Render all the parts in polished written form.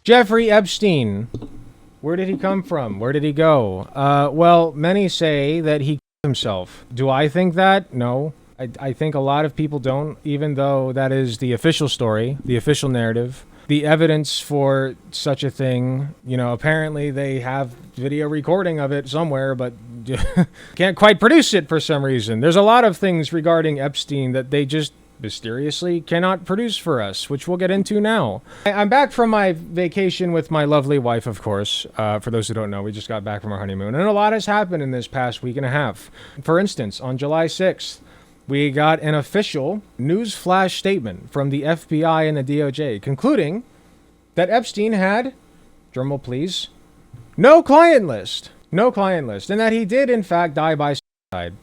Jeffrey Epstein. Where did he come from? Where did he go? Well, many say that he killed himself. Do I think that? No. I think a lot of people don't, even though that is the official story, the official narrative. The evidence for such a thing, you know, apparently they have video recording of it somewhere, but can't quite produce it for some reason. There's a lot of things regarding Epstein that they just mysteriously cannot produce for us, which we'll get into now. I'm back from my vacation with my lovely wife, of course. For those who don't know, we just got back from our honeymoon, and a lot has happened in this past week and a half. For instance, on July 6th, we got an official news flash statement from the FBI and the DOJ concluding that Epstein had, drumroll please, no client list, and that he did in fact die by suicide.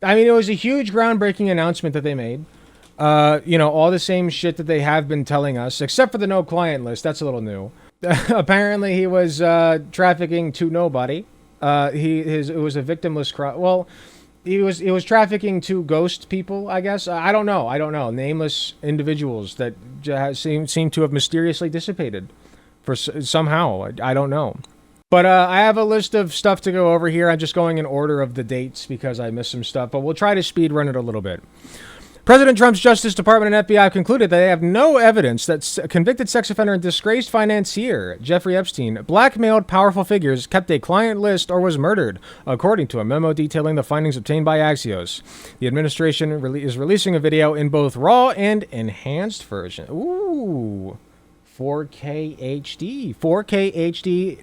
I mean, it was a huge groundbreaking announcement that they made. You know, all the same shit that they have been telling us, except for the no client list. That's a little new. Apparently he was trafficking to nobody. It was a victimless crime. Well, he was trafficking to ghost people, I guess. I don't know. Nameless individuals that seem to have mysteriously dissipated for somehow. I don't know. But I have a list of stuff to go over here. I'm just going in order of the dates because I missed some stuff, but we'll try to speed run it a little bit. President Trump's Justice Department and FBI concluded that they have no evidence that a convicted sex offender and disgraced financier Jeffrey Epstein blackmailed powerful figures, kept a client list, or was murdered, according to a memo detailing the findings obtained by Axios. The administration is releasing a video in both raw and enhanced version. Ooh, 4K HD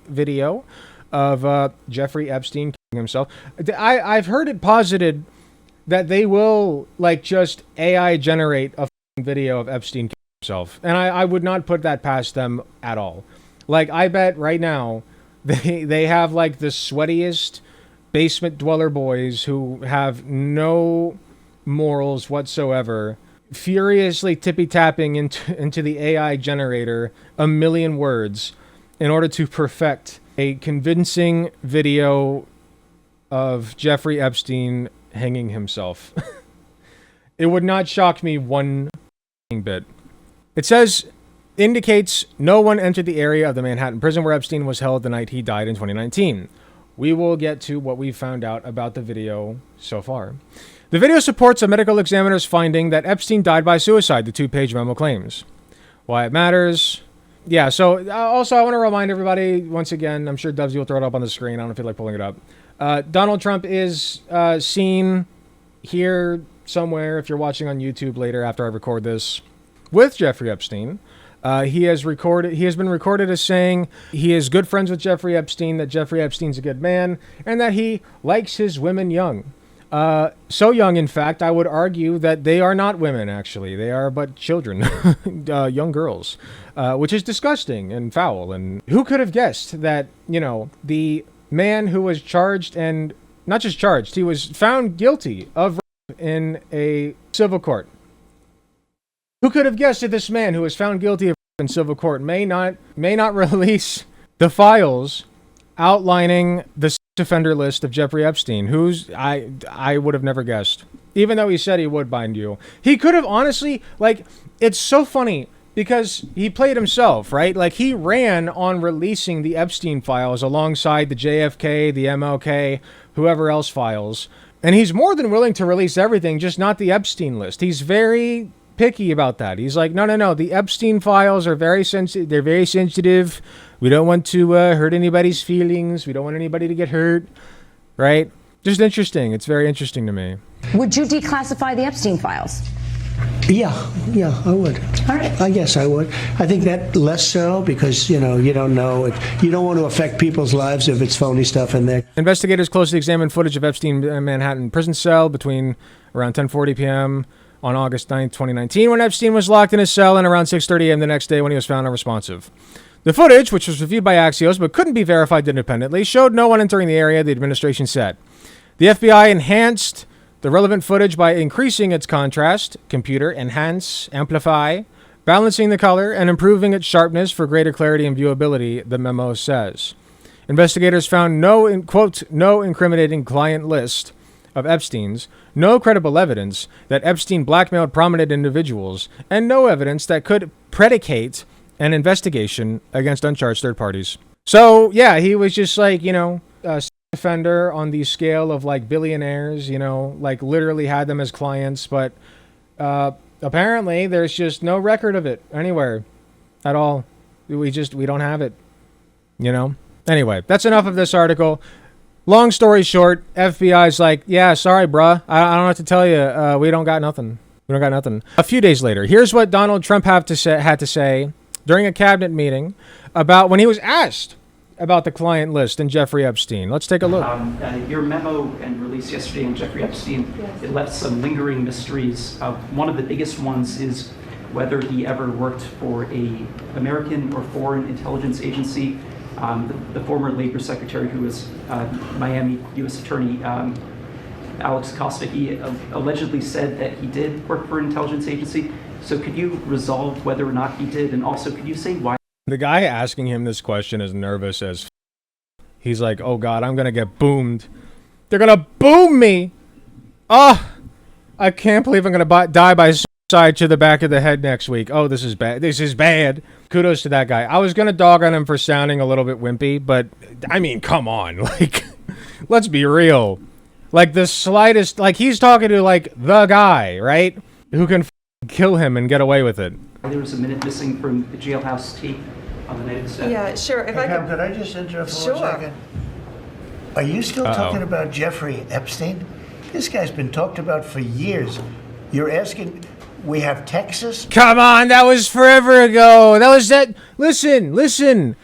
video of Jeffrey Epstein killing himself. I've heard it posited that they will, like, just AI generate a video of Epstein killing himself. And I would not put that past them at all. Like, I bet right now they have, like, the sweatiest basement dweller boys who have no morals whatsoever, furiously tippy-tapping into the AI generator a million words in order to perfect a convincing video of Jeffrey Epstein hanging himself. It would not shock me one bit. It says, indicates no one entered the area of the Manhattan prison where Epstein was held the night he died in 2019. We will get to what we found out about the video so far. The video supports a medical examiner's finding that Epstein died by suicide, the two-page memo claims. Why it matters. Yeah, so also I want to remind everybody, once again, I'm sure Dubsy will throw it up on the screen. I don't feel like pulling it up. Donald Trump is seen here somewhere, if you're watching on YouTube later after I record this, with Jeffrey Epstein. He has been recorded as saying he is good friends with Jeffrey Epstein, that Jeffrey Epstein's a good man, and that he likes his women young. So young, in fact, I would argue that they are not women, actually. They are but children, young girls, which is disgusting and foul. And who could have guessed that, you know, the man who was charged, and not just charged, he was found guilty of rape in a civil court. Who could have guessed that this man who was found guilty of rape in civil court may not release the files outlining the sex offender list of Jeffrey Epstein, who's I would have never guessed. Even though he said he would, mind you. He could have honestly, like, it's so funny because he played himself, right? Like, he ran on releasing the Epstein files alongside the JFK, the MLK, whoever else files. And he's more than willing to release everything, just not the Epstein list. He's very picky about that. He's like, no. The Epstein files are very sensitive. They're very sensitive. We don't want to hurt anybody's feelings. We don't want anybody to get hurt, right? Just interesting. It's very interesting to me. Would you declassify the Epstein files? Yeah, I would. All right. Yes, I would. I think that less so because, you know, you don't know. You don't want to affect people's lives if it's phony stuff in there. Investigators closely examined footage of Epstein Manhattan prison cell between around 10:40 p.m. on August 9th, 2019, when Epstein was locked in his cell, and around 6:30 a.m. the next day when he was found unresponsive. The footage, which was reviewed by Axios but couldn't be verified independently, showed no one entering the area, the administration said. The FBI enhanced the relevant footage by increasing its contrast, computer, enhance, amplify, balancing the color, and improving its sharpness for greater clarity and viewability, the memo says. Investigators found no, quote, no incriminating client list of Epstein's, no credible evidence that Epstein blackmailed prominent individuals, and no evidence that could predicate an investigation against uncharged third parties. So, yeah, he was just like, a offender on the scale of like billionaires, like literally had them as clients, but apparently there's just no record of it anywhere at all. We don't have it, Anyway, that's enough of this article. Long story short, FBI's like, yeah, sorry, bruh. I don't know what to tell you. We don't got nothing. A few days later, here's what Donald Trump had to say during a cabinet meeting about when he was asked about the client list and Jeffrey Epstein. Let's take a look. Your memo and release yesterday on Jeffrey Epstein, it left some lingering mysteries. One of the biggest ones is whether he ever worked for a American or foreign intelligence agency. The former Labor Secretary, who was Miami U.S. Attorney Alex Acosta, he allegedly said that he did work for an intelligence agency. So could you resolve whether or not he did? And also, could you say why? The guy asking him this question is nervous as he's like, oh God, I'm going to get boomed. They're going to boom me. Oh, I can't believe I'm going to die by suicide to the back of the head next week. Oh, this is bad. This is bad. Kudos to that guy. I was going to dog on him for sounding a little bit wimpy, but I mean, come on. Like, let's be real. Like the slightest, like he's talking to like the guy, right? Who can kill him and get away with it. There was a minute missing from the jailhouse tape on the night of the set. Yeah, sure. If Could I just interrupt for 1 second? Are you still talking about Jeffrey Epstein? This guy's been talked about for years. You're asking, we have Texas? Come on, that was forever ago. That was that. Listen.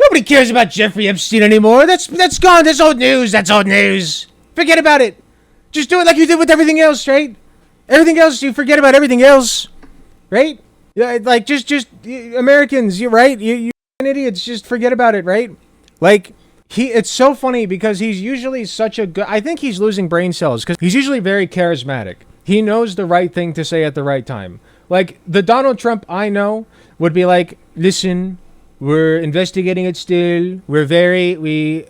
Nobody cares about Jeffrey Epstein anymore. That's gone. That's old news. Forget about it. Just do it like you did with everything else, right? Everything else, you forget about everything else, right? Yeah, like just Americans, you right? You idiots, just forget about it, right? Like it's so funny because he's usually such a good. I think he's losing brain cells because he's usually very charismatic. He knows the right thing to say at the right time. Like the Donald Trump I know would be like, listen, we're investigating it still. We're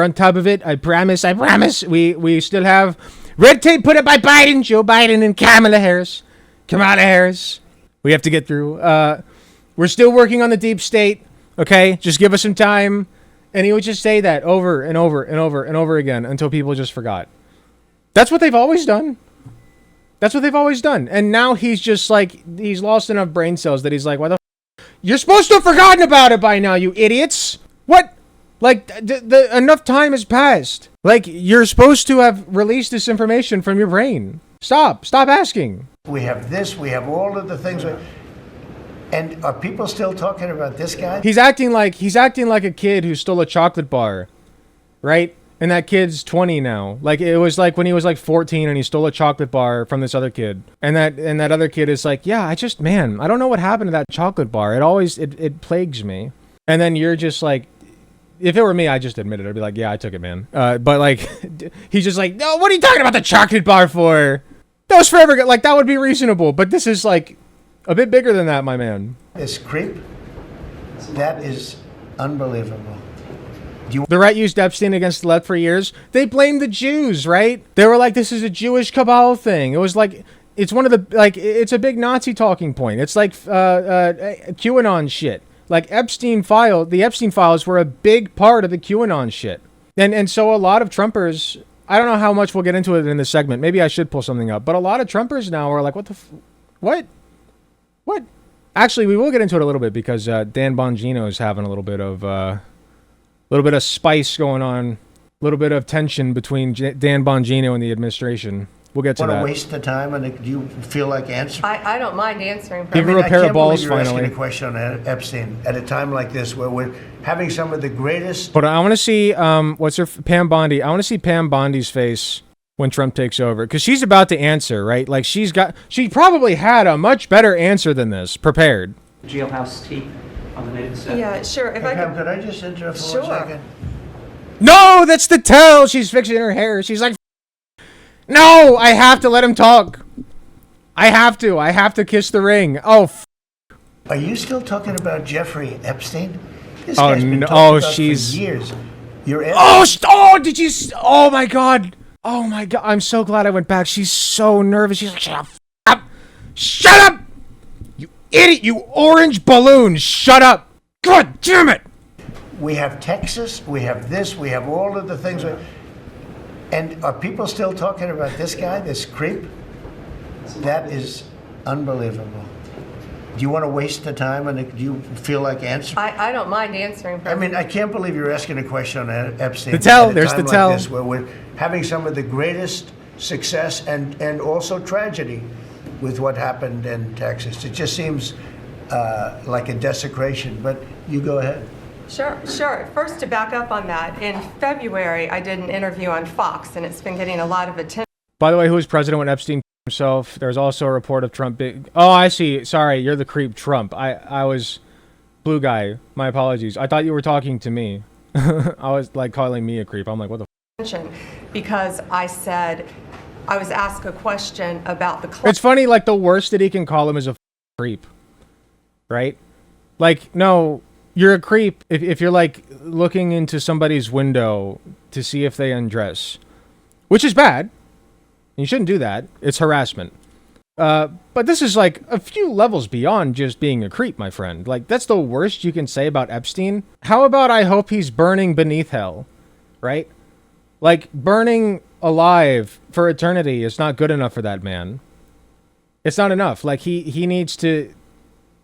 on top of it. I promise. We still have red tape put up by Biden, Joe Biden, and Kamala Harris. We have to get through. We're still working on the deep state. Okay, just give us some time. And he would just say that over and over again until people just forgot. That's what they've always done. And now he's just like, he's lost enough brain cells that he's like, why the you're supposed to have forgotten about it by now, you idiots. What? Like, enough time has passed. Like, you're supposed to have released this information from your brain. Stop asking. We have this, we have all of the things. And are people still talking about this guy? He's acting like a kid who stole a chocolate bar, right? And that kid's 20 now. Like it was like when he was like 14 and he stole a chocolate bar from this other kid. And that other kid is like, yeah, I don't know what happened to that chocolate bar. It plagues me. And then you're just like, if it were me, I'd just admit it. I'd be like, yeah, I took it, man. But like, he's just like, no, what are you talking about the chocolate bar for? That was forever ago. Like that would be reasonable. But this is like a bit bigger than that, my man. This creep, that is unbelievable. The right used Epstein against the left for years. They blamed the Jews, right? They were like, this is a Jewish cabal thing. It was like, it's one of the, like, it's a big Nazi talking point. It's like QAnon shit. Like the Epstein files were a big part of the QAnon shit. And so a lot of Trumpers, I don't know how much we'll get into it in this segment. Maybe I should pull something up. But a lot of Trumpers now are like, what? Actually, we will get into it a little bit because Dan Bongino is having a little bit of spice going on, a little bit of tension between Dan Bongino and the administration. We'll get to that. What a waste of time, and do you feel like answering? I don't mind answering. Give her a pair of balls, finally. Asking a question on Epstein at a time like this, where we're having some of the greatest. But I want to see Pam Bondi. I want to see Pam Bondi's face when Trump takes over, because she's about to answer, right? Like she probably had a much better answer than this prepared. Jailhouse tape on the night of the set. Yeah, sure. Could I just interrupt for 1 second? No, that's the tell. She's fixing her hair. She's like, no, I have to let him talk. I have to kiss the ring. Oh, Are you still talking about Jeffrey Epstein? This guy's been talking about for years. Did you? Oh my God. I'm so glad I went back. She's so nervous. She's like, shut up. You idiot! You orange balloon! Shut up! God damn it! We have Texas, we have this, we have all of the things. And are people still talking about this guy, this creep? That is unbelievable. Do you want to waste the time, and do you feel like answering? I don't mind answering. I mean, I can't believe you're asking a question on Epstein. The tell, at a there's time the tell. Like this, where we're having some of the greatest success and also tragedy with what happened in Texas. It just seems like a desecration, but you go ahead. Sure. First, to back up on that, in February, I did an interview on Fox, and it's been getting a lot of attention. By the way, who was president when Epstein himself? There's also a report of Trump being... Oh, I see. Sorry, you're the creep Trump. I was blue guy. My apologies. I thought you were talking to me. I was like calling me a creep. I'm like, what the Because I said, I was asked a question about the... It's funny, like, the worst that he can call him is a creep. Right? Like, no, you're a creep if you're, like, looking into somebody's window to see if they undress. Which is bad. You shouldn't do that. It's harassment. But this is, like, a few levels beyond just being a creep, my friend. Like, that's the worst you can say about Epstein. How about I hope he's burning beneath hell? Right? Like, burning alive for eternity is not good enough for that man. It's not enough. Like, he needs to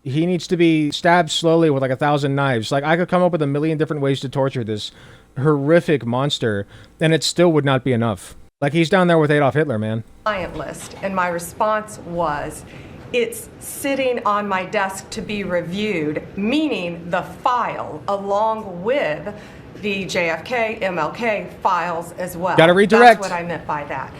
be stabbed slowly with, like, 1,000 knives. Like, I could come up with a million different ways to torture this horrific monster, and it still would not be enough. Like, he's down there with Adolf Hitler, man. Client list, and my response was, it's sitting on my desk to be reviewed, meaning the file along with the JFK, MLK files as well. Gotta redirect. That's what I meant by that.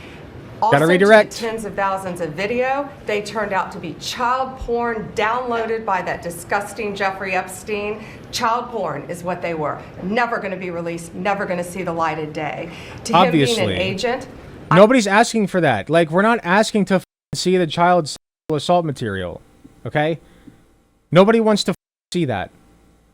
Gotta Also, redirect. to the tens of thousands of video, they turned out to be child porn downloaded by that disgusting Jeffrey Epstein. Child porn is what they were. Never going to be released, never going to see the light of day. To Obviously. him being an agent... Nobody's asking for that. Like, we're not asking to see the child sexual assault material, okay? Nobody wants to see that.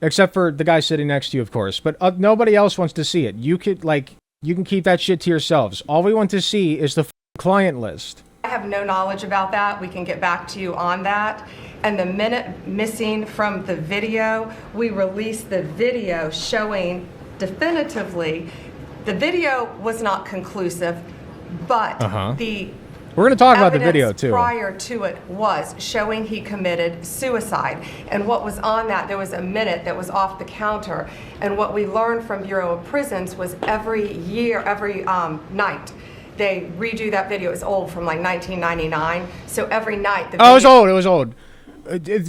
Except for the guy sitting next to you, of course. But nobody else wants to see it. You can keep that shit to yourselves. All we want to see is the client list. I have no knowledge about that. We can get back to you on that. And the minute missing from the video, we released the video showing definitively the video was not conclusive, but the We're going to talk about the video evidence too. prior to it was showing he committed suicide. And what was on that, there was a minute that was off the counter. And what we learned from Bureau of Prisons was every night, they redo that video. It's old, from like 1999. So every night... It was old.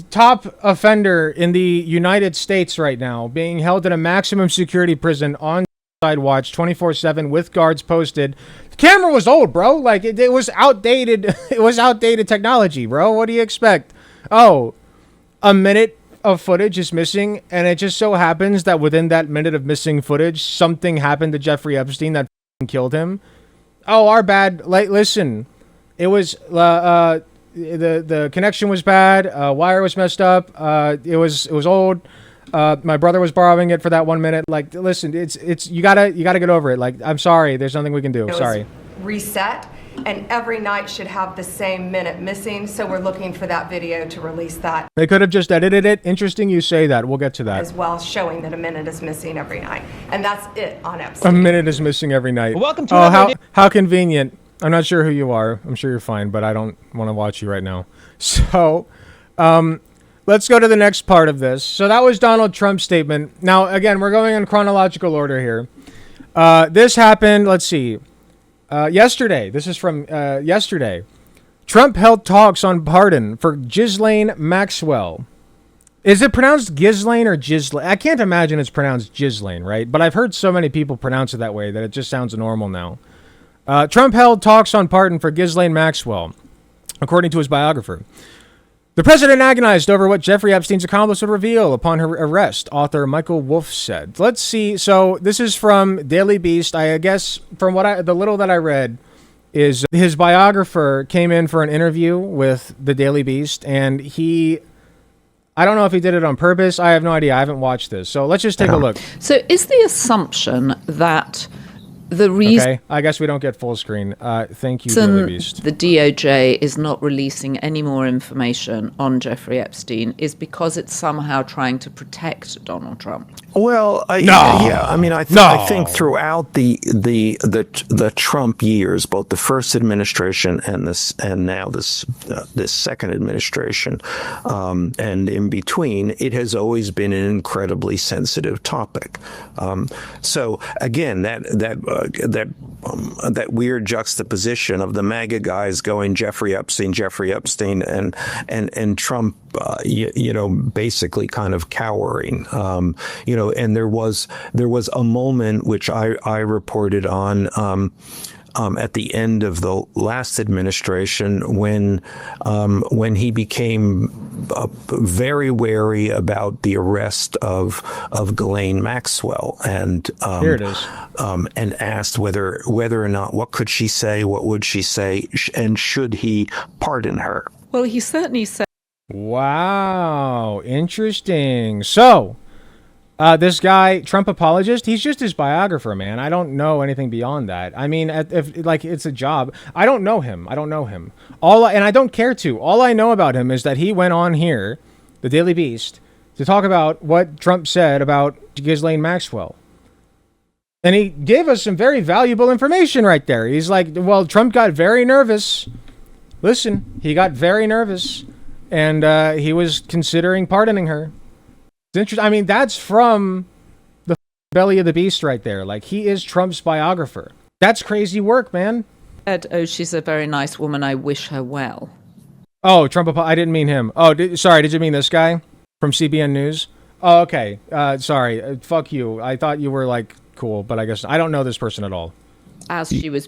Top offender in the United States right now, being held in a maximum security prison on side watch 24/7 with guards posted. The camera was old, bro. Like, it was outdated. It was outdated technology, bro. What do you expect? Oh, a minute of footage is missing, and it just so happens that within that minute of missing footage, something happened to Jeffrey Epstein that killed him. Oh, our bad. Like, listen, it was the connection was bad. Wire was messed up. It was old. My brother was borrowing it for that 1 minute. Like, listen, it's you gotta get over it. Like, I'm sorry, there's nothing we can do. Sorry. Reset, and every night should have the same minute missing. So we're looking for that video to release that. They could have just edited it. Interesting you say that. We'll get to that. As well, showing that a minute is missing every night, and that's it on Epstein. A minute is missing every night. Well, welcome to how convenient. I'm not sure who you are. I'm sure you're fine, but I don't want to watch you right now. So, let's go to the next part of this. So that was Donald Trump's statement. Now, again, we're going in chronological order here. This happened, let's see, yesterday. This is from yesterday. Trump held talks on pardon for Ghislaine Maxwell. Is it pronounced Ghislaine or Ghislaine? I can't imagine it's pronounced Ghislaine, right? But I've heard so many people pronounce it that way that it just sounds normal now. Trump held talks on pardon for Ghislaine Maxwell, according to his biographer. The president agonized over what Jeffrey Epstein's accomplice would reveal upon her arrest, author Michael Wolff said. Let's see. So this is from Daily Beast. I guess from the little that I read is his biographer came in for an interview with the Daily Beast, and I don't know if he did it on purpose. I have no idea. I haven't watched this. So let's just take a look. So is the assumption that The reason Okay, I guess we don't get full screen. Thank you, Daily Beast. the DOJ is not releasing any more information on Jeffrey Epstein is because it's somehow trying to protect Donald Trump. Well, yeah, I mean, I think throughout the Trump years, both the first administration and now this second administration, and in between, it has always been an incredibly sensitive topic. So again, that weird juxtaposition of the MAGA guys going Jeffrey Epstein, and Trump, basically kind of cowering, and there was a moment which I reported on at the end of the last administration when he became very wary about the arrest of Ghislaine Maxwell and Here it is. And asked whether or not, what could she say, what would she say, and should he pardon her? Well, he certainly said. Wow, interesting. So, this guy, Trump apologist, he's just his biographer, man. I don't know anything beyond that. I mean, if it's a job, I don't know him. And I don't care to. All I know about him is that he went on here, the Daily Beast, to talk about what Trump said about Ghislaine Maxwell. And he gave us some very valuable information right there. He's like, well, Trump got very nervous. Listen, he got very nervous. And he was considering pardoning her. It's interesting. I mean, that's from the belly of the beast right there. Like, he is Trump's biographer. That's crazy work, man. Oh, she's a very nice woman. I wish her well. Oh, Trump. I didn't mean him. Oh, sorry. Did you mean this guy from CBN News? Oh, okay. Sorry. Fuck you. I thought you were like cool, but I guess I don't know this person at all. As she was,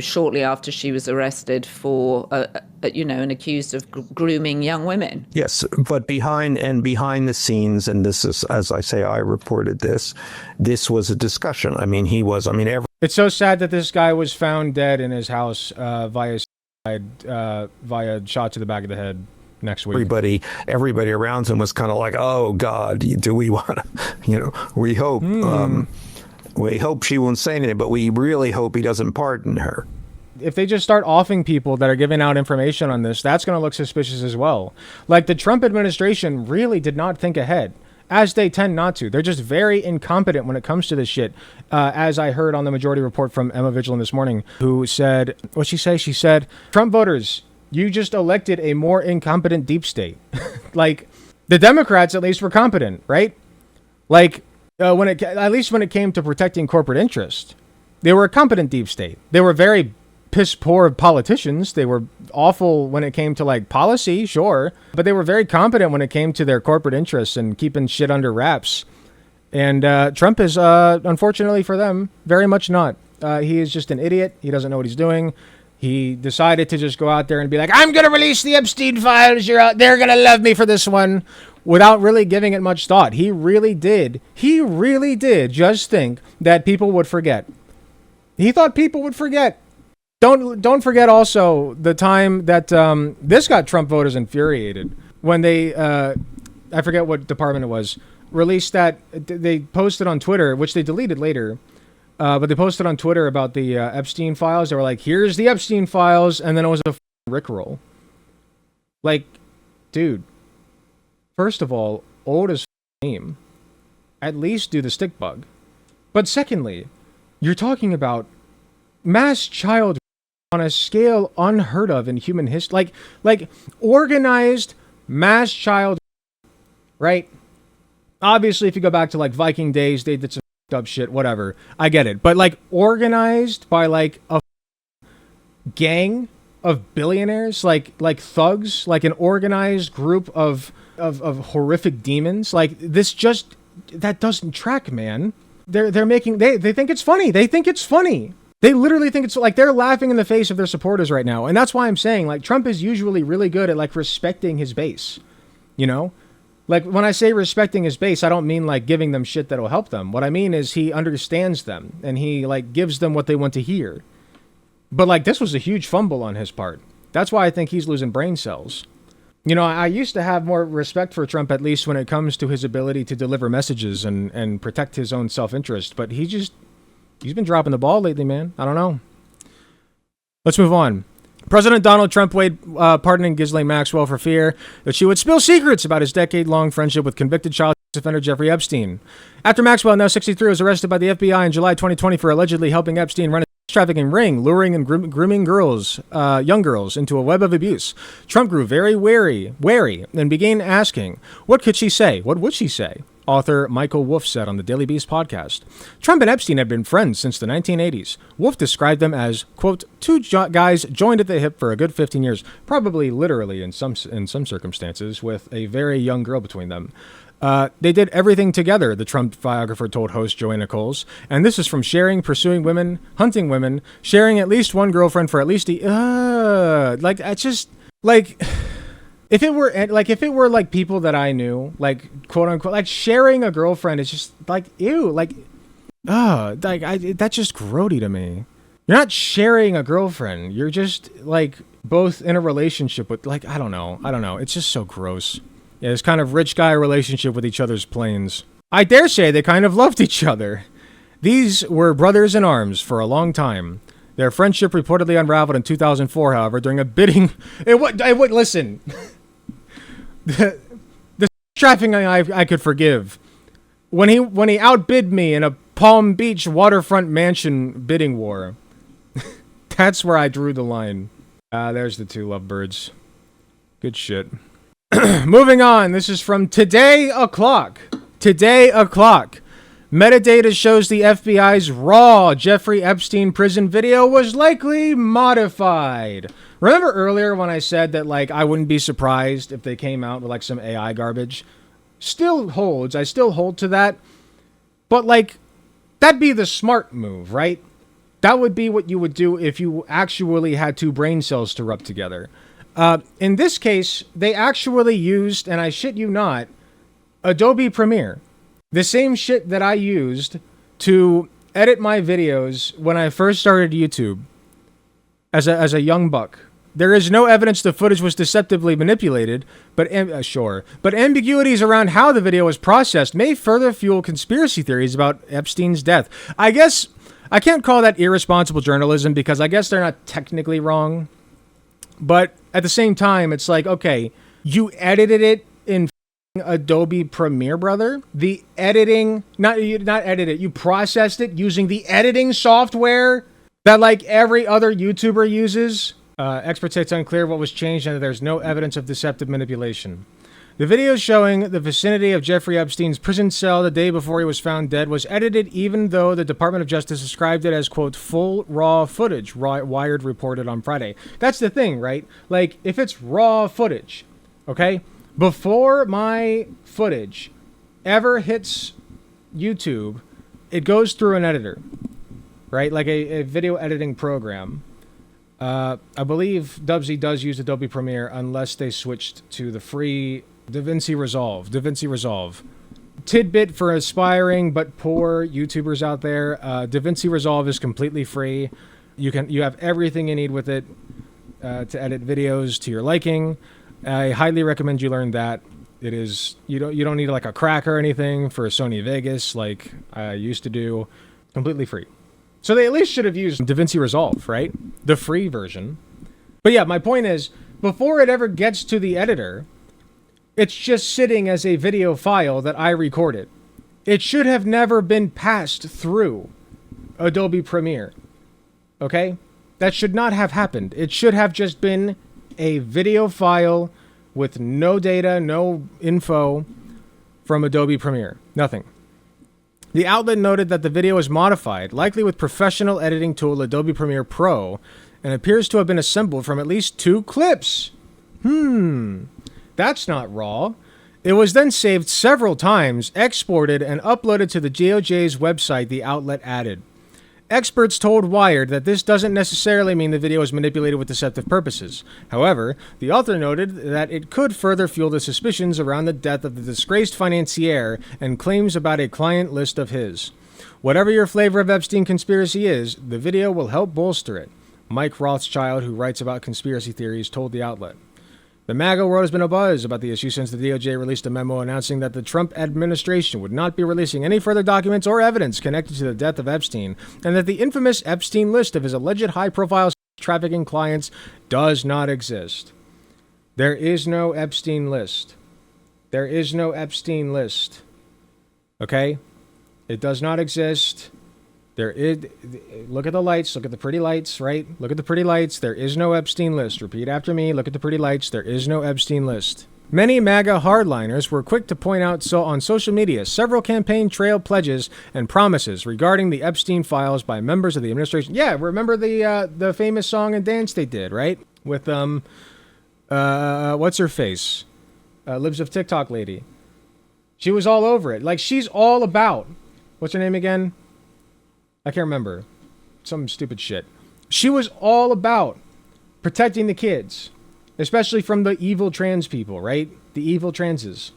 shortly after she was arrested for, and accused of grooming young women. Yes, but behind the scenes, and this is, as I say, I reported this was a discussion. I mean, It's so sad that this guy was found dead in his house via shot to the back of the head next week. Everybody around him was kind of like, oh God, do we want to, we hope. We hope she won't say anything, but we really hope he doesn't pardon her. If they just start offing people that are giving out information on this, that's going to look suspicious as well. Like, the Trump administration really did not think ahead, as they tend not to. They're just very incompetent when it comes to this shit. As I heard on the Majority Report from Emma Vigilant this morning, who said, what'd she say? She said, Trump voters, you just elected a more incompetent deep state. Like, the Democrats at least were competent, right? Like, at least when it came to protecting corporate interest, they were a competent deep state. They were very piss poor politicians. They were awful when it came to like policy, sure, but they were very competent when it came to their corporate interests and keeping shit under wraps. And Trump is, unfortunately for them, very much not. He is just an idiot. He doesn't know what he's doing. He decided to just go out there and be like, I'm going to release the Epstein files. They're going to love me for this one, without really giving it much thought. He really did just think that people would forget. He thought people would forget. Don't forget also the time that this got Trump voters infuriated when they, I forget what department it was, released that they posted on Twitter, which they deleted later. But they posted on Twitter about the Epstein files. They were like, here's the Epstein files. And then it was a rickroll. Like, dude, first of all, old as name. At least do the stick bug. But secondly, you're talking about mass child on a scale unheard of in human history. Like organized mass child, right? Obviously, if you go back to like Viking days, they did some up shit, whatever. I get it. But like organized by like a gang of billionaires, like thugs, like an organized group of horrific demons. Like this just, that doesn't track, man. They're making, they think it's funny. They think it's funny. They literally think it's like they're laughing in the face of their supporters right now. And that's why I'm saying like Trump is usually really good at like respecting his base, you know? Like, when I say respecting his base, I don't mean, like, giving them shit that'll help them. What I mean is he understands them, and he, like, gives them what they want to hear. But, like, this was a huge fumble on his part. That's why I think he's losing brain cells. You know, I used to have more respect for Trump, at least when it comes to his ability to deliver messages and protect his own self-interest. But he He's been dropping the ball lately, man. I don't know. Let's move on. President Donald Trump weighed pardoning Ghislaine Maxwell for fear that she would spill secrets about his decade-long friendship with convicted child offender Jeffrey Epstein. After Maxwell, now 63, was arrested by the FBI in July 2020 for allegedly helping Epstein run a trafficking ring, luring and grooming young girls into a web of abuse, Trump grew very wary, and began asking, what could she say? What would she say? Author Michael Wolff said on the Daily Beast podcast. Trump and Epstein had been friends since the 1980s. Wolff described them as, quote, two guys joined at the hip for a good 15 years, probably literally in some circumstances, with a very young girl between them. They did everything together, the Trump biographer told host Joanna Coles. And this is from sharing, pursuing women, hunting women, sharing at least one girlfriend for at least it's just, like... If it were like people that I knew, like quote unquote, like sharing a girlfriend is just like ew, that's just grody to me. You're not sharing a girlfriend. You're just like both in a relationship with, like, I don't know. It's just so gross. Yeah, this kind of rich guy relationship with each other's planes. I dare say they kind of loved each other. These were brothers in arms for a long time. Their friendship reportedly unraveled in 2004, however, during a bidding. Listen. The trafficking I could forgive. When he outbid me in a Palm Beach waterfront mansion bidding war. That's where I drew the line. There's the two lovebirds. Good shit. Moving on. This is from Today O'Clock. Today O'Clock. Metadata shows the FBI's raw Jeffrey Epstein prison video was likely modified. Remember earlier when I said that, like, I wouldn't be surprised if they came out with, like, some AI garbage? Still holds. I still hold to that. But, like, that'd be the smart move, right? That would be what you would do if you actually had two brain cells to rub together. In this case, they actually used, and I shit you not, Adobe Premiere. The same shit that I used to edit my videos when I first started YouTube as a young buck. There is no evidence the footage was deceptively manipulated, but ambiguities around how the video was processed may further fuel conspiracy theories about Epstein's death. I guess I can't call that irresponsible journalism because I guess they're not technically wrong. But at the same time, it's like, okay, you edited it in Adobe Premiere, brother. The editing, not edit it, you processed it using the editing software that like every other YouTuber uses. Experts say it's unclear what was changed and that there's no evidence of deceptive manipulation. The video showing the vicinity of Jeffrey Epstein's prison cell the day before he was found dead was edited even though the Department of Justice described it as, quote, full raw footage, Wired reported on Friday. That's the thing, right? Like, if it's raw footage, okay? Before my footage ever hits YouTube, it goes through an editor, right? Like a video editing program. I believe Dubsy does use Adobe Premiere unless they switched to the free DaVinci Resolve. Tidbit for aspiring but poor YouTubers out there. DaVinci Resolve is completely free. You have everything you need with it to edit videos to your liking. I highly recommend you learn that. It is you don't need like a crack or anything for Sony Vegas like I used to do. Completely free. So they at least should have used DaVinci Resolve, right? The free version. But yeah, my point is, before it ever gets to the editor, it's just sitting as a video file that I recorded. It should have never been passed through Adobe Premiere. Okay? That should not have happened. It should have just been a video file with no data, no info from Adobe Premiere. Nothing. The outlet noted that the video was modified, likely with professional editing tool Adobe Premiere Pro, and appears to have been assembled from at least 2 clips. That's not raw. It was then saved several times, exported, and uploaded to the DOJ's website, the outlet added. Experts told Wired that this doesn't necessarily mean the video was manipulated with deceptive purposes. However, the author noted that it could further fuel the suspicions around the death of the disgraced financier and claims about a client list of his. Whatever your flavor of Epstein conspiracy is, the video will help bolster it. Mike Rothschild, who writes about conspiracy theories, told the outlet. The MAGA world has been abuzz about the issue since the DOJ released a memo announcing that the Trump administration would not be releasing any further documents or evidence connected to the death of Epstein, and that the infamous Epstein list of his alleged high-profile trafficking clients does not exist. There is no Epstein list. There is no Epstein list. Okay? It does not exist. There is. Look at the lights. Look at the pretty lights, right? Look at the pretty lights. There is no Epstein list. Repeat after me. Look at the pretty lights. There is no Epstein list. Many MAGA hardliners were quick to point out on social media several campaign trail pledges and promises regarding the Epstein files by members of the administration. Yeah, remember the famous song and dance they did, right? With what's her face? Libs of TikTok lady. She was all over it. Like, she's all about, what's her name again? I can't remember. Some stupid shit. She was all about protecting the kids, especially from the evil trans people, right? The evil transes.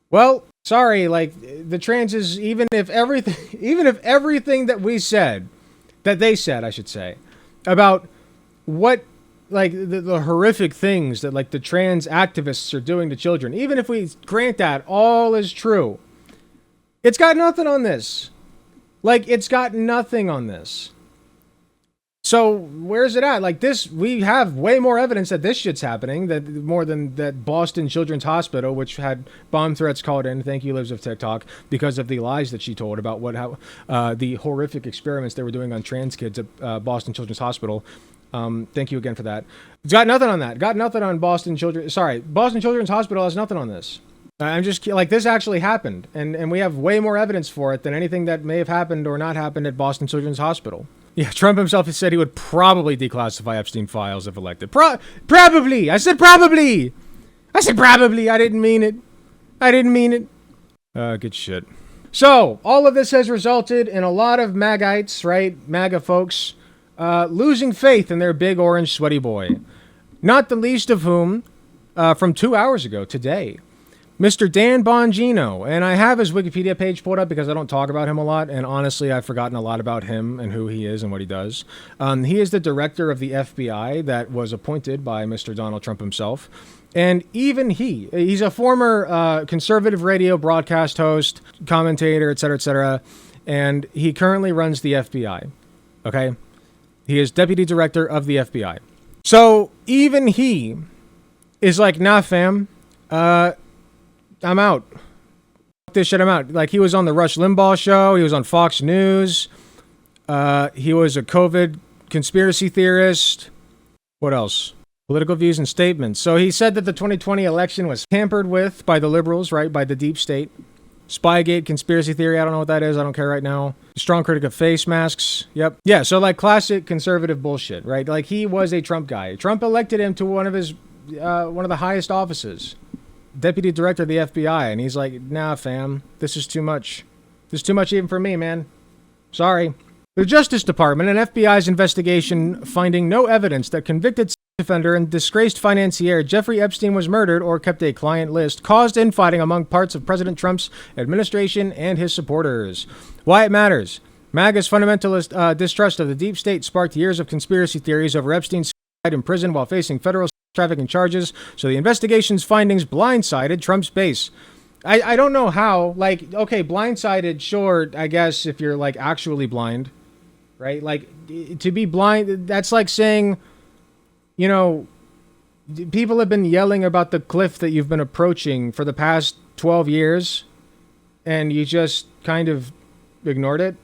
Well, sorry, like, the transes, even if everything that we said, that they said, I should say, about what, like, the horrific things that, like, the trans activists are doing to children, even if we grant that all is true, it's got nothing on this. Like, it's got nothing on this. So where's it at? Like, this, we have way more evidence that this shit's happening, that more than that Boston Children's Hospital, which had bomb threats called in, thank you, Lives of TikTok, because of the lies that she told about the horrific experiments they were doing on trans kids at Boston Children's Hospital. Thank you again for that. It's got nothing on that. Got nothing on Boston Children's Hospital has nothing on this. I'm just like, this actually happened, and we have way more evidence for it than anything that may have happened or not happened at Boston Children's Hospital. Yeah, Trump himself has said he would probably declassify Epstein files if elected. Probably! I said probably! I didn't mean it. Good shit. So, all of this has resulted in a lot of MAGites, right? MAGA folks, losing faith in their big orange sweaty boy. Not the least of whom, from 2 hours ago, today, Mr. Dan Bongino, and I have his Wikipedia page pulled up because I don't talk about him a lot, and honestly, I've forgotten a lot about him and who he is and what he does. He is the director of the FBI that was appointed by Mr. Donald Trump himself, and even he's a former conservative radio broadcast host, commentator, etc., and he currently runs the FBI, okay? He is deputy director of the FBI. So, even he is like, nah, fam, I'm out. This shit, I'm out. Like, he was on the Rush Limbaugh show. He was on Fox News. He was a COVID conspiracy theorist. What else? Political views and statements. So he said that the 2020 election was tampered with by the liberals, right? By the deep state. Spygate, conspiracy theory. I don't know what that is. I don't care right now. Strong critic of face masks. Yep. Yeah, so like classic conservative bullshit, right? Like, he was a Trump guy. Trump elected him to one of the highest offices. Deputy director of the FBI, and he's like, nah, fam, this is too much. This is too much even for me, man. Sorry. The Justice Department and FBI's investigation finding no evidence that convicted offender and disgraced financier Jeffrey Epstein was murdered or kept a client list caused infighting among parts of President Trump's administration and his supporters. Why it matters. MAGA's fundamentalist distrust of the deep state sparked years of conspiracy theories over Epstein's in prison while facing federal trafficking charges, so the investigation's findings blindsided Trump's base. I don't know how, like, okay, blindsided, sure, I guess, if you're, like, actually blind, right? Like, to be blind, that's like saying, you know, people have been yelling about the cliff that you've been approaching for the past 12 years, and you just kind of ignored it.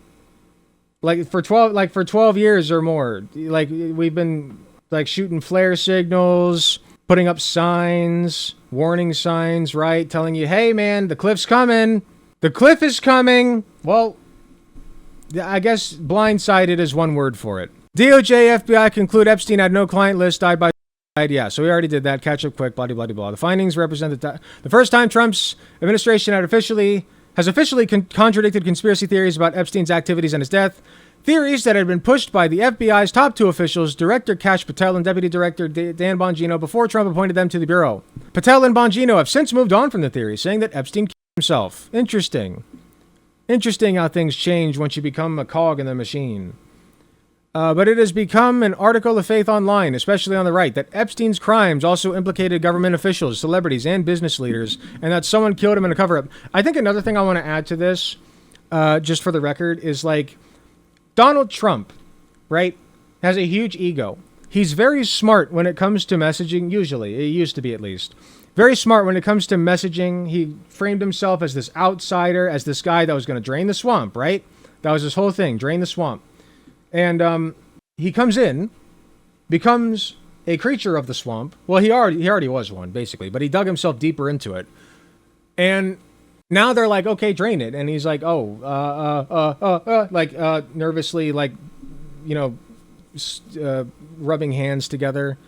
Like, for 12 years or more, like, we've been, like, shooting flare signals, putting up signs, warning signs, right? Telling you, hey, man, the cliff's coming. The cliff is coming. Well, I guess blindsided is one word for it. DOJ, FBI conclude Epstein had no client list, died by suicide. Yeah, so we already did that. Catch up quick, blah, blah, blah, blah. The findings represent the first time Trump's administration has officially contradicted conspiracy theories about Epstein's activities and his death. Theories that had been pushed by the FBI's top two officials, Director Kash Patel and Deputy Director Dan Bongino, before Trump appointed them to the Bureau. Patel and Bongino have since moved on from the theory, saying that Epstein killed himself. Interesting. Interesting how things change once you become a cog in the machine. But it has become an article of faith online, especially on the right, that Epstein's crimes also implicated government officials, celebrities, and business leaders, and that someone killed him in a cover-up. I think another thing I want to add to this, just for the record, is like Donald Trump, right, has a huge ego. He's very smart when it comes to messaging, usually. It used to be, at least. Very smart when it comes to messaging. He framed himself as this outsider, as this guy that was going to drain the swamp, right? That was his whole thing, drain the swamp. And he comes in, becomes a creature of the swamp. Well, he already was one, basically, but he dug himself deeper into it. And now they're like, okay, drain it. And he's like, nervously, like, you know, rubbing hands together,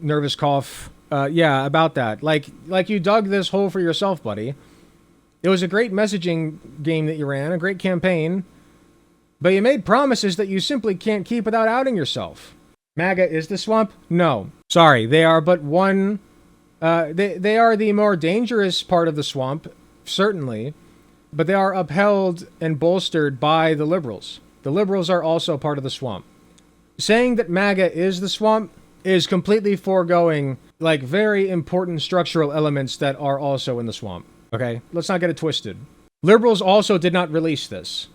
nervous cough. Yeah, about that. Like you dug this hole for yourself, buddy. It was a great messaging game that you ran, a great campaign. But you made promises that you simply can't keep without outing yourself. MAGA is the swamp? No. Sorry, they are but one. They are the more dangerous part of the swamp, certainly. But they are upheld and bolstered by the liberals. The liberals are also part of the swamp. Saying that MAGA is the swamp is completely foregoing, like, very important structural elements that are also in the swamp. Okay? Let's not get it twisted. Liberals also did not release this.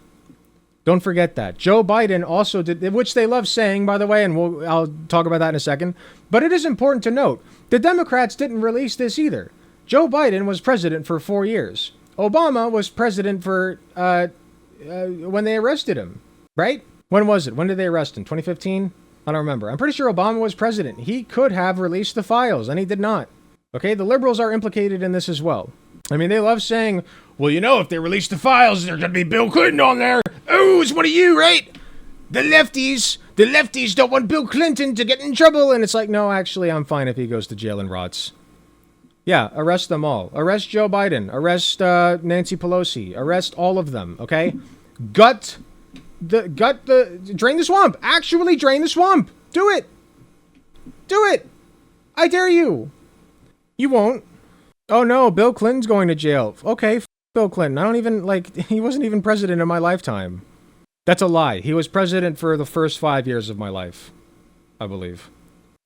Don't forget that. Joe Biden also did, which they love saying, by the way, and I'll talk about that in a second. But it is important to note, the Democrats didn't release this either. Joe Biden was president for 4 years. Obama was president for, when they arrested him, right? When was it? When did they arrest him? 2015? I don't remember. I'm pretty sure Obama was president. He could have released the files, and he did not. Okay, the liberals are implicated in this as well. I mean, they love saying, well, you know, if they release the files, there's going to be Bill Clinton on there. Oh, it's one of you, right? The lefties don't want Bill Clinton to get in trouble. And it's like, no, actually, I'm fine if he goes to jail and rots. Yeah, arrest them all. Arrest Joe Biden. Arrest Nancy Pelosi. Arrest all of them, okay? Drain the swamp. Actually drain the swamp. Do it. Do it. I dare you. You won't. Oh no, Bill Clinton's going to jail. Okay, Bill Clinton. I don't even, he wasn't even president in my lifetime. That's a lie. He was president for the first 5 years of my life, I believe.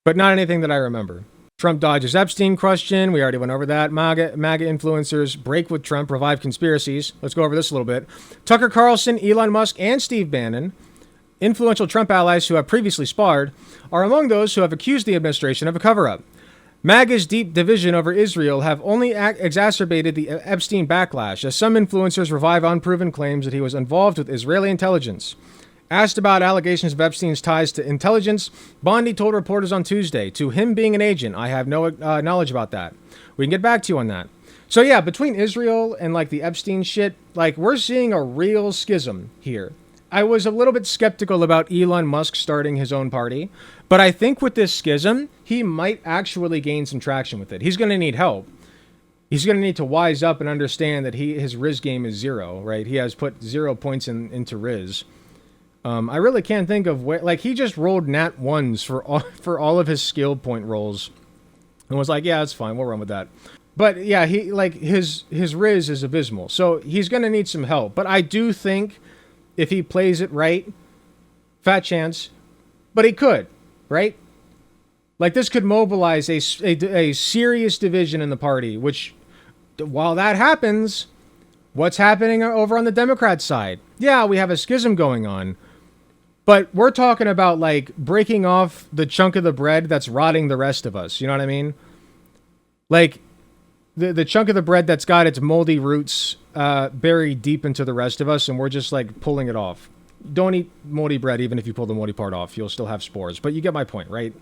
But not anything that I remember. Trump dodges Epstein question. We already went over that. MAGA influencers break with Trump, revive conspiracies. Let's go over this a little bit. Tucker Carlson, Elon Musk, and Steve Bannon, influential Trump allies who have previously sparred, are among those who have accused the administration of a cover-up. MAGA's deep division over Israel have only exacerbated the Epstein backlash, as some influencers revive unproven claims that he was involved with Israeli intelligence. Asked about allegations of Epstein's ties to intelligence, Bondi told reporters on Tuesday, to him being an agent, I have no knowledge about that. We can get back to you on that. So yeah, between Israel and the Epstein shit, we're seeing a real schism here. I was a little bit skeptical about Elon Musk starting his own party, but I think with this schism, he might actually gain some traction with it. He's going to need help. He's going to need to wise up and understand that his Riz game is 0, right? He has put 0 points into Riz. I really can't think of where, he just rolled nat 1s for all of his skill point rolls and was like, yeah, it's fine. We'll run with that. But yeah, his Riz is abysmal. So he's going to need some help. But I do think if he plays it right, fat chance, but he could, right? This could mobilize a serious division in the party, which, while that happens, what's happening over on the Democrat side? Yeah, we have a schism going on, but we're talking about, breaking off the chunk of the bread that's rotting the rest of us. You know what I mean? The chunk of the bread that's got its moldy roots buried deep into the rest of us, and we're just pulling it off. Don't eat moldy bread, even if you pull the moldy part off. You'll still have spores. But you get my point, right?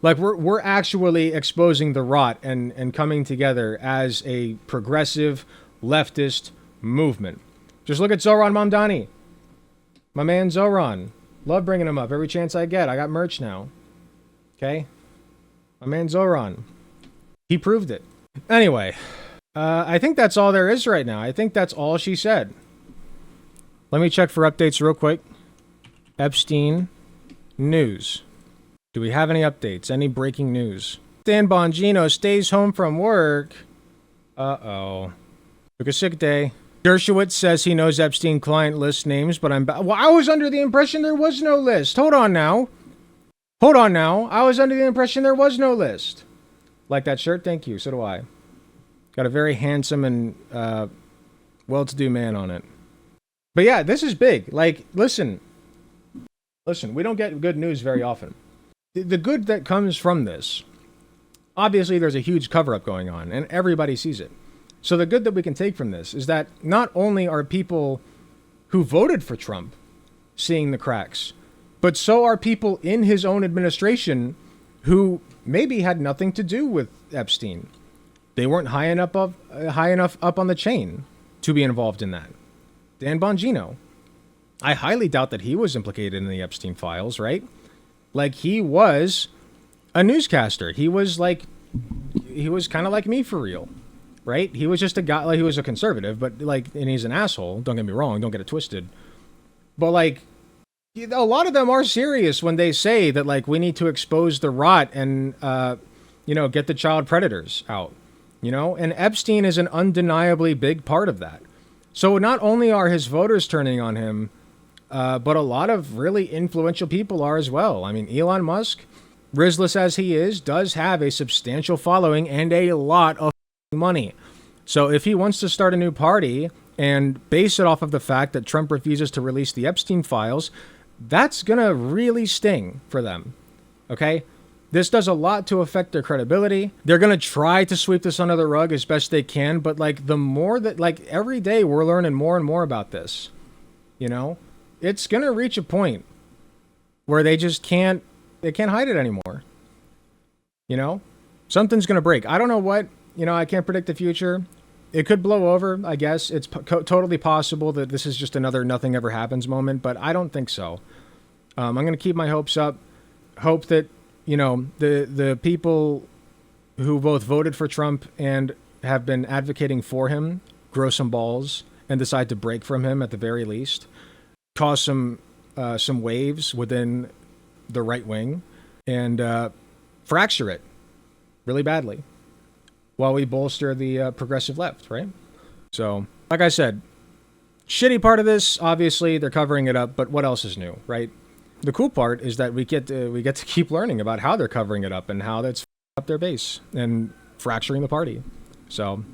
We're actually exposing the rot and coming together as a progressive leftist movement. Just look at Zohran Mamdani. My man Zohran. Love bringing him up every chance I get. I got merch now. Okay? My man Zohran. He proved it. Anyway, I think that's all there is right now. I think that's all she said. Let me check for updates real quick. Epstein news. Do we have any updates? Any breaking news? Dan Bongino stays home from work. Uh-oh. Took a sick day. Dershowitz says he knows Epstein client list names, but well, I was under the impression there was no list. Hold on now. I was under the impression there was no list. Like that shirt? Thank you. So do I. Got a very handsome and well-to-do man on it. But yeah, this is big. Like, listen, we don't get good news very often. The good that comes from this, obviously there's a huge cover-up going on, and everybody sees it. So the good that we can take from this is that not only are people who voted for Trump seeing the cracks, but so are people in his own administration who maybe had nothing to do with Epstein. They weren't high enough up on the chain to be involved in that. Dan Bongino. I highly doubt that he was implicated in the Epstein files, right? Like, he was a newscaster. He was kind of like me for real, right? He was just a guy, like, he was a conservative, but like, and he's an asshole. Don't get me wrong. Don't get it twisted. But like, a lot of them are serious when they say that, like, we need to expose the rot and, get the child predators out, and Epstein is an undeniably big part of that. So not only are his voters turning on him, but a lot of really influential people are as well. I mean, Elon Musk, Rizless as he is, does have a substantial following and a lot of money. So if he wants to start a new party and base it off of the fact that Trump refuses to release the Epstein files, that's going to really sting for them. Okay? This does a lot to affect their credibility. They're going to try to sweep this under the rug as best they can, but like, the more that, like, every day we're learning more and more about this, it's going to reach a point where they just can't hide it anymore. Something's going to break. I don't know what, I can't predict the future. It could blow over, I guess. It's totally possible that this is just another nothing ever happens moment, but I don't think so. I'm going to keep my hopes up. Hope that, the people who both voted for Trump and have been advocating for him grow some balls and decide to break from him at the very least. Cause some waves within the right wing and fracture it really badly while we bolster the progressive left, right? So, like I said, shitty part of this, obviously, they're covering it up, but what else is new, right? The cool part is that we get to keep learning about how they're covering it up and how that's up their base and fracturing the party. So,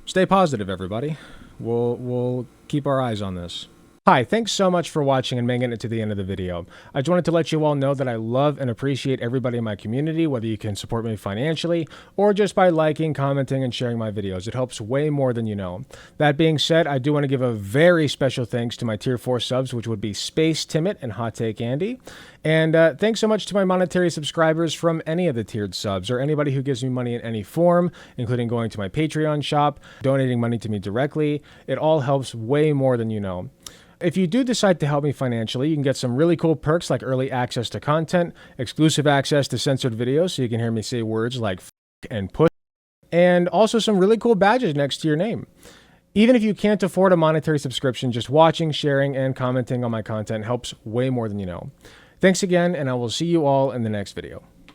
stay positive, everybody. We'll keep our eyes on this. Hi, thanks so much for watching and making it to the end of the video. I just wanted to let you all know that I love and appreciate everybody in my community, whether you can support me financially or just by liking, commenting, and sharing my videos. It helps way more than you know. That being said, I do want to give a very special thanks to my Tier 4 subs, which would be Space Timid and Hot Take Andy. And thanks so much to my monetary subscribers from any of the tiered subs or anybody who gives me money in any form, including going to my Patreon shop, donating money to me directly. It all helps way more than you know. If you do decide to help me financially, you can get some really cool perks like early access to content, exclusive access to censored videos so you can hear me say words like f and puss, and also some really cool badges next to your name. Even if you can't afford a monetary subscription, just watching, sharing, and commenting on my content helps way more than you know. Thanks again, and I will see you all in the next video.